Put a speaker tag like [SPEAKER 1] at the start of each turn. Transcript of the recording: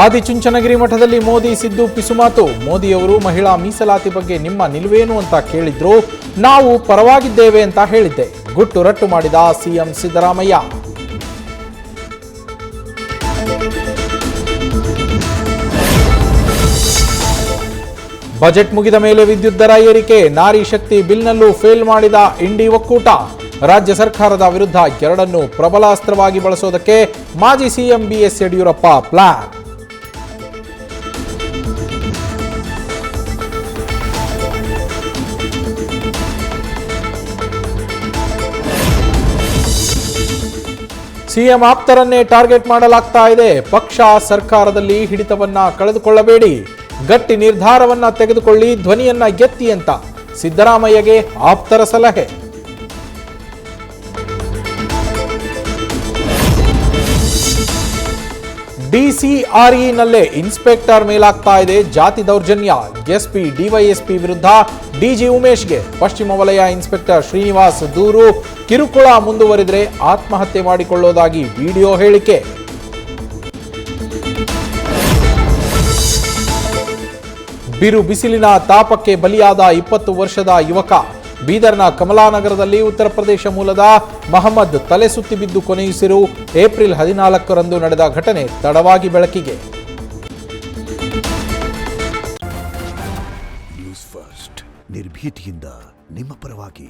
[SPEAKER 1] ಆದಿಚುಂಚನಗಿರಿ ಮಠದಲ್ಲಿ ಮೋದಿ ಸಿದ್ದು ಪಿಸುಮಾತು. ಮೋದಿಯವರು ಮಹಿಳಾ ಮೀಸಲಾತಿ ಬಗ್ಗೆ ನಿಮ್ಮ ನಿಲುವೇನು ಅಂತ ಕೇಳಿದ್ರು. ನಾವು ಪರವಾಗಿದ್ದೇವೆ ಅಂತ ಹೇಳಿದ್ದೆ. ಗುಟ್ಟು ರಟ್ಟು ಮಾಡಿದ ಸಿಎಂ ಸಿದ್ದರಾಮಯ್ಯ. ಬಜೆಟ್ ಮುಗಿದ ಮೇಲೆ ವಿದ್ಯುತ್ ದರ ಏರಿಕೆ. ನಾರಿ ಶಕ್ತಿ ಬಿಲ್ನಲ್ಲೂ ಫೇಲ್ ಮಾಡಿದ ಇಂಡಿ ಒಕ್ಕೂಟ. ರಾಜ್ಯ ಸರ್ಕಾರದ ವಿರುದ್ಧ ಎರಡನ್ನು ಪ್ರಬಲಾಸ್ತ್ರವಾಗಿ ಬಳಸೋದಕ್ಕೆ ಮಾಜಿ CM BS Yediyurappa plan. CM ಆಪ್ತರನ್ನೇ ಟಾರ್ಗೆಟ್ ಮಾಡಲಾಗ್ತಾ ಇದೆ. ಪಕ್ಷ ಸರ್ಕಾರದಲ್ಲಿ ಹಿಡಿತವನ್ನ ಕಳೆದುಕೊಳ್ಳಬೇಡಿ, ಗಟ್ಟಿ ನಿರ್ಧಾರವನ್ನ ತೆಗೆದುಕೊಳ್ಳಿ, ಧ್ವನಿಯನ್ನ ಎತ್ತಿ ಅಂತ ಸಿದ್ದರಾಮಯ್ಯಗೆ ಆಪ್ತರ ಸಲಹೆ. ಡಿಸಿಆರ್ಇನಲ್ಲೇ ಇನ್ಸ್ಪೆಕ್ಟರ್ ಮೇಲಾಗ್ತಾ ಇದೆ ಜಾತಿ ದೌರ್ಜನ್ಯ. ಎಸ್ಪಿ ಡಿವೈಎಸ್ಪಿ ವಿರುದ್ಧ ಡಿಜಿ ಉಮೇಶ್ಗೆ ಪಶ್ಚಿಮ ವಲಯ ಇನ್ಸ್ಪೆಕ್ಟರ್ ಶ್ರೀನಿವಾಸ್ ದೂರು. ಕಿರುಕುಳ ಮುಂದುವರಿದರೆ ಆತ್ಮಹತ್ಯೆ ಮಾಡಿಕೊಳ್ಳೋದಾಗಿ ವಿಡಿಯೋ ಹೇಳಿಕೆ. ಬಿರು ಬಿಸಿಲಿನ ತಾಪಕ್ಕೆ ಬಲಿಯಾದ 20 ವರ್ಷದ ಯುವಕ. ಬೀದರ್ನ ಕಮಲಾನಗರದಲ್ಲಿ ಉತ್ತರ ಪ್ರದೇಶ ಮೂಲದ ಮಹಮ್ಮದ್ ತಲೆ ಸುತ್ತಿ ಬಿದ್ದು ಕೊನೆಯುಸಿರು. ಏಪ್ರಿಲ್ 14ರಂದು ನಡೆದ ಘಟನೆ ತಡವಾಗಿ ಬೆಳಕಿಗೆ.
[SPEAKER 2] ನ್ಯೂಸ್ ಫಸ್ಟ್ ನಿರ್ಭೀತಿಯಿಂದ ನಿಮ್ಮ ಪರವಾಗಿ.